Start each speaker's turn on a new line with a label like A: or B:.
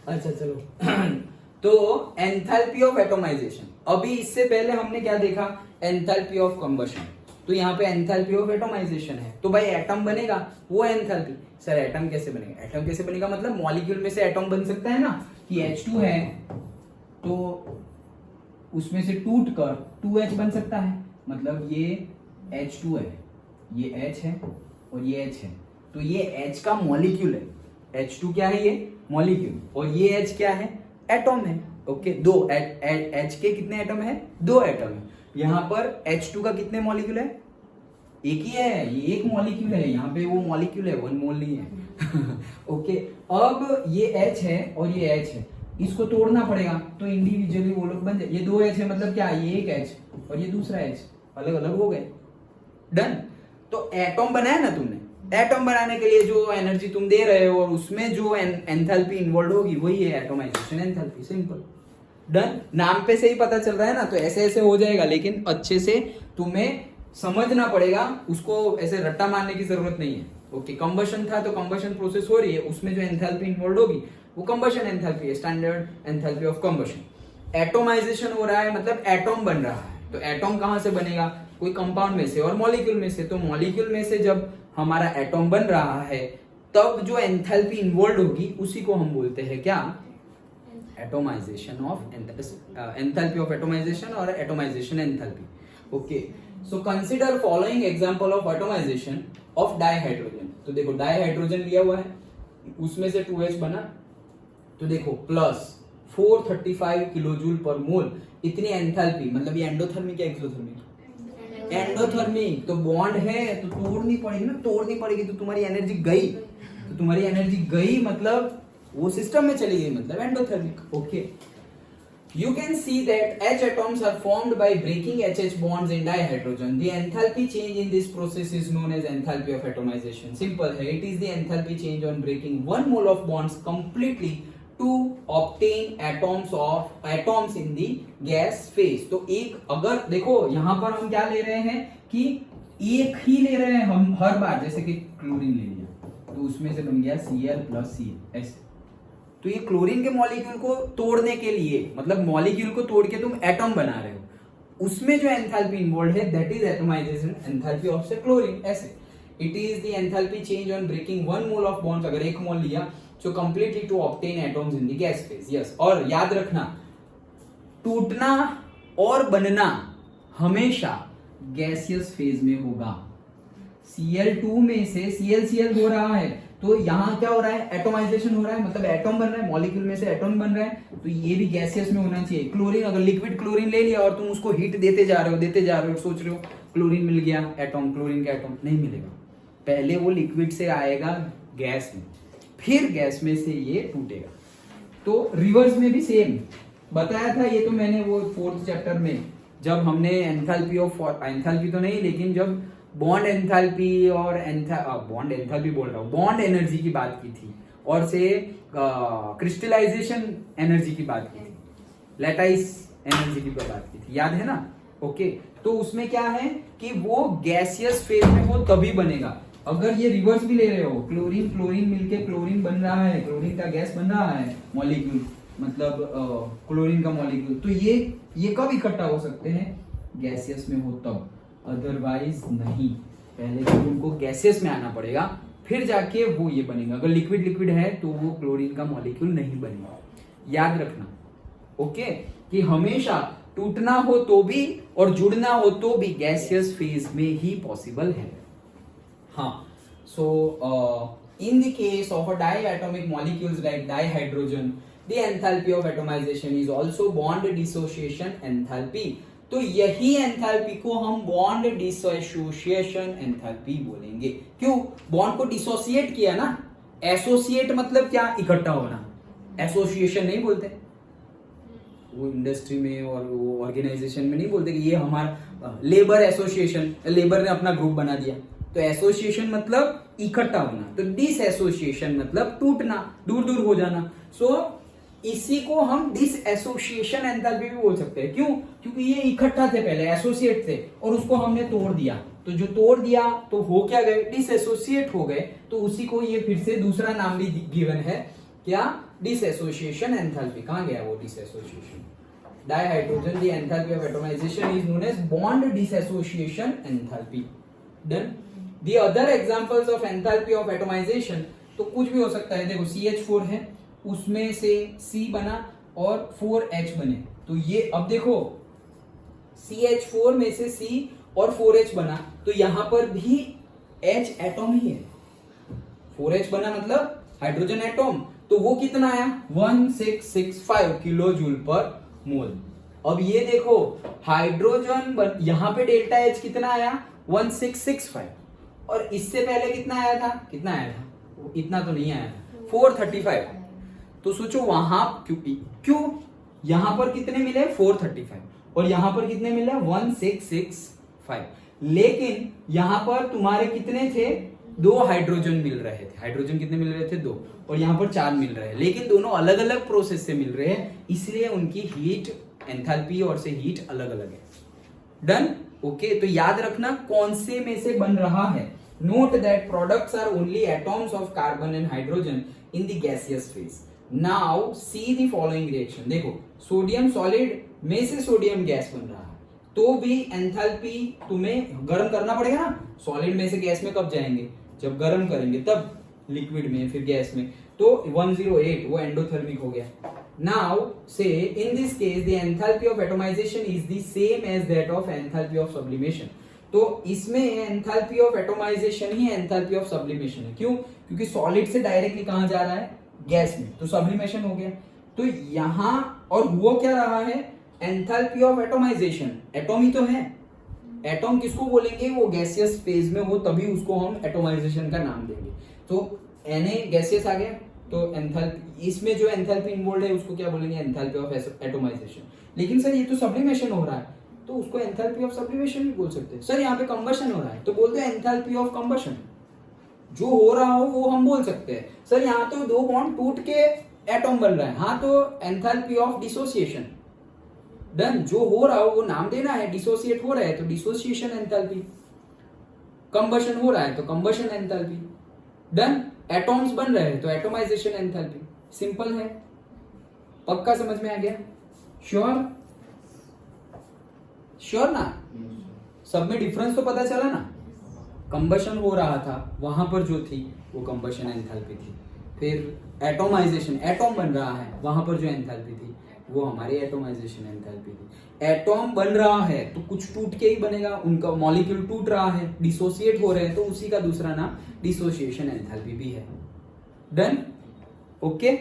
A: अच्छा चलो तो एंथैल्पी ऑफ एटोमाइजेशन, अभी इससे पहले हमने क्या देखा, एंथैल्पी ऑफ कंबशन, तो यहाँ पे एंथैल्पी ऑफ एटोमाइजेशन है, तो भाई एटम बनेगा वो एंथैल्पी। सर एटम कैसे बनेगा, एटम कैसे बनेगा मतलब मॉलिक्यूल में से एटम बन सकता है ना, कि H2 है तो उसमें से टूट कर 2H बन सकता है, मतलब ये H2 है, ये H है और ये H है, तो ये H का मॉलिक्यूल है, H2 क्या है, ये मॉलिक्यूल, और ये H क्या है, एटम है। ओके, दो H के कितने एटम है, 2 एटम है। यहाँ पर H2 का कितने मॉलिक्यूल है, एक ही है, ये एक मॉलिक्यूल है, यहाँ पे वो मॉलिक्यूल है, 1 मोल नहीं है। ओके, अब ये H है और ये H है, इसको तोड़ना पड़ेगा, तो इंडिविजुअली वो लोग बन जाए, ये 2 H है मतलब क्या, ये एक H और ये दूसरा H, अलग अलग हो गए, डन। तो एटॉम बनाया ना तुमने, एटॉम बनाने के लिए जो एनर्जी तुम दे रहे हो और उसमें जो एंथैल्पी इन्वॉल्व होगी वही है एटोमाइजेशन एंथैल्पी, सिंपल, डन। नाम पे से ही पता चल रहा है ना, तो ऐसे ऐसे हो जाएगा, लेकिन अच्छे से तुम्हें समझना पड़ेगा, उसको ऐसे रट्टा मारने की जरूरत नहीं है। ओके, कंबशन था तो कंबशन प्रोसेस हो रही है, उसमें जो एंथैल्पी इन्वॉल्व होगी वो कंबशन एंथैल्पी है, standard enthalpy of combustion. Atomisation हो रहा है मतलब एटॉम बन रहा है, तो एटॉम कहां से बनेगा, कोई कंपाउंड में से और मॉलिक्यूल में से, तो मॉलिक्यूल में से जब हमारा एटॉम बन रहा है तब जो एंथैल्पी इन्वॉल्व होगी उसी को हम बोलते हैं क्या, atomisation of enthalpy of atomisation और atomisation enthalpy. Okay, so consider following example of atomisation of dihydrogen. तो देखो डाइहाइड्रोजन लिया हुआ है, उसमें से 2H बना, तो देखो प्लस 435 किलोजूल पर मोल, इतनी एंथैल्पी, मतलब ये एंडोथर्मिक या एक्सोथर्मिक, एंडोथर्मिक, तो बॉन्ड है तो तोड़नी पड़ेगी ना, तोड़नी पड़ेगी तो तुम्हारी एनर्जी गई, तो तुम्हारी एनर्जी गई मतलब वो सिस्टम में चली गई, मतलब endothermic. Okay, you can see that H atoms are formed by breaking HH bonds in dihydrogen. The enthalpy change in this process is known as enthalpy of atomization. Simple है, it is the enthalpy change on breaking 1 mole of bonds completely to obtain atoms in the gas phase. तो एक, अगर देखो यहाँ पर हम क्या ले रहे हैं कि एक ही ले रहे हैं हम हर बार, जैसे कि क्लोरीन ले लिया तो उसमें से बन गया Cl plus Cl, ऐसे, तो ये क्लोरीन के मॉलिक्यूल को तोड़ने के लिए, मतलब मॉलिक्यूल को तोड़ के तुम एटम बना रहे हो, उसमें जो एंथैल्पी इन्वॉल्व है that is atomisation enthalpy of say chlorine, ऐसे। It is the enthalpy change on breaking 1 mole of bonds, अगर 1 मोल लिया so completely to obtain atoms in the gas phase. Yes, और याद रखना टूटना और बनना हमेशा गैसियस फेज में होगा। Cl2 में से Cl हो रहा है, तो यहाँ क्या हो रहा है, एटोमाइजेशन हो रहा है, मतलब एटम बन रहा है, मॉलिक्यूल में से एटम बन रहा है, तो ये भी गैसियस में होना चाहिए। क्लोरीन, अगर लिक्विड क्लोरीन ले लिया और तुम उसको हीट देते जा रहे हो, सोच रहे हो क्लोरीन मिल गया एटम, क्लोरीन का एटम नहीं मिलेगा, पहले वो लिक्विड से आएगा गैस में, फिर गैस में से ये टूटेगा। तो रिवर्स में भी सेम बताया था, ये तो मैंने वो 4th चैप्टर में जब हमने एंथैल्पी तो नहीं, लेकिन जब बॉन्ड एंथैल्पी और बॉन्ड एंथैल्पी बोल रहा हूँ, बॉन्ड एनर्जी की बात की थी, और से क्रिस्टलाइजेशन एनर्जी की बात की थी, लैटाइस एनर्जी की बात की थी, याद है ना। ओके, तो उसमें क्या है कि वो गैसियस फेज में वो तभी बनेगा, अगर ये रिवर्स भी ले रहे हो, क्लोरीन क्लोरीन मिलके क्लोरीन बन रहा है, क्लोरीन का गैस बन रहा है मॉलिक्यूल, मतलब क्लोरीन का मॉलिक्यूल, तो ये कब इकट्ठा हो सकते हैं, गैसियस में हो तब, अदरवाइज नहीं, पहले तो उनको गैसेस में आना पड़ेगा फिर जाके वो ये बनेगा। अगर लिक्विड है तो वो क्लोरीन का मॉलिक्यूल नहीं बनेगा, याद रखना। ओके, कि हमेशा टूटना हो तो भी और जुड़ना हो तो भी गैसियस फेज में ही पॉसिबल है। हाँ, so in the case of a diatomic molecules like dihydrogen, the enthalpy of atomisation is also bond dissociation enthalpy. तो यही एंथैल्पी को हम बॉन्ड डिसोसिएशन एंथैल्पी बोलेंगे। क्यों, बॉन्ड को डिसोसिएट किया ना, एसोसिएट मतलब क्या, इकट्ठा होना, एसोसिएशन नहीं बोलते वो इंडस्ट्री में और वो ऑर्गेनाइजेशन में नहीं बोलते कि ये हमारा लेबर एसोसिएशन, लेबर ने अपना ग्रुप बना दिया, तो एसोसिएशन मतलब इकट्ठा होना, तो डिस एसोसिएशन मतलब टूटना, दूर दूर हो जाना। सो इसी को हम डिस एसोसिएशन एंथैल्पी भी बोल सकते हैं। क्यों, क्योंकि ये इकट्ठा थे, पहले एसोसिएट थे और उसको हमने तोड़ दिया, तो जो तोड़ दिया तो हो क्या गए, डिसएसोसिएट हो गए, तो उसी को ये फिर से दूसरा नाम भी गिवन है, क्या, डिसएसोसिएशन एंथैल्पी। कहां गया वो dissociation, dihydrogen the enthalpy of atomisation is known as bond dissociation enthalpy. Done. The other examples of enthalpy of atomisation, तो कुछ भी हो सकता है, देखो CH4 है, उसमें से C बना और 4H बने, तो ये अब देखो CH4 में से C और 4H बना, तो यहां पर भी H एटॉम ही है, 4H बना मतलब हाइड्रोजन एटॉम, तो वो कितना आया 1665 किलो जूल पर मोल। अब ये देखो हाइड्रोजन यहां पे डेल्टा H कितना आया 1665, और इससे पहले कितना आया था, इतना तो नहीं आया था 435। तो सोचो वहां क्यों यहां पर कितने मिले 435 और यहां पर कितने मिले 1665, लेकिन यहां पर तुम्हारे कितने थे, 2 हाइड्रोजन मिल रहे थे, हाइड्रोजन कितने मिल रहे थे 2, और यहां पर 4 मिल रहे हैं, लेकिन दोनों अलग अलग प्रोसेस से मिल रहे हैं, इसलिए उनकी हीट एंथैल्पी और से हीट अलग अलग है। डन। ओके, तो याद रखना कौन से में से बन रहा है। Note that products are only atoms of carbon and hydrogen in the gaseous phase. Now see the following reaction, देखो सोडियम सॉलिड में से सोडियम गैस बन रहा है, तो भी एंथैल्पी तुम्हें गर्म करना पड़ेगा ना, सॉलिड में से गैस में कब जाएंगे, जब गर्म करेंगे तब, लिक्विड में फिर गैस में, तो 108 वो एंडोथर्मिक हो गया। Now say in this case the enthalpy of atomisation is the same as that of enthalpy of sublimation, तो इसमें एंथैल्पी ऑफ एटमाइजेशन ही एंथैल्पी ऑफ सब्लिमेशन है। क्यों, क्योंकि सॉलिड से डायरेक्टली कहां जा रहा है, गैस में, तो सब्लिमेशन हो गया। तो यहां और वो क्या रहा है, एंथैल्पी ऑफ एटमाइजेशन, एटॉम ही तो है, एटॉम किसको बोलेंगे, वो गैसियस फेज में हो तभी उसको हम एटमाइजेशन का नाम देंगे। तो Na गैसियस आ गया, तो एंथैल्पी, इसमें जो एंथैल्पी इन्वॉल्व है उसको क्या बोलेंगे, एंथैल्पी ऑफ एटमाइजेशन। लेकिन सर ये तो सब्लिमेशन हो रहा है, तो उसको एंथैल्पी ऑफ सब्लिमेशन भी बोल सकते हैं। सर यहाँ पे कंबशन हो रहा है, तो बोलते हैं एंथैल्पी ऑफ कंबशन, जो हो रहा हो वो हम बोल सकते हैं। सर यहाँ तो 2 बॉन्ड टूट के एटॉम बन रहा है, हाँ तो एंथैल्पी ऑफ डिसोसिएशन। डन। जो हो रहा हो वो नाम देना है, डिसोसिएट हो रहा है तो डिसोसिएशन एंथैल्पी, कंबशन हो रहा है तो कंबशन एंथैल्पी। डन। एटॉम्स बन रहे हैं तो एटोमाइजेशन एंथैल्पी, सिंपल है। पक्का समझ में आ गया, श्योर ना, सब में डिफरेंस तो पता चला ना। कंबशन हो रहा था वहां पर जो थी वो कंबशन एंथैल्पी थी, फिर एटोमाइजेशन, एटॉम बन रहा है वहां पर जो एंथैल्पी थी वो हमारी एटोमाइजेशन एंथैल्पी थी। एटॉम बन रहा है तो कुछ टूट के ही बनेगा, उनका मॉलिक्यूल टूट रहा है, डिसोसिएट हो रहे हैं, तो उसी का दूसरा नाम डिसोसिएशन एंथैल्पी भी है। डन। ओके।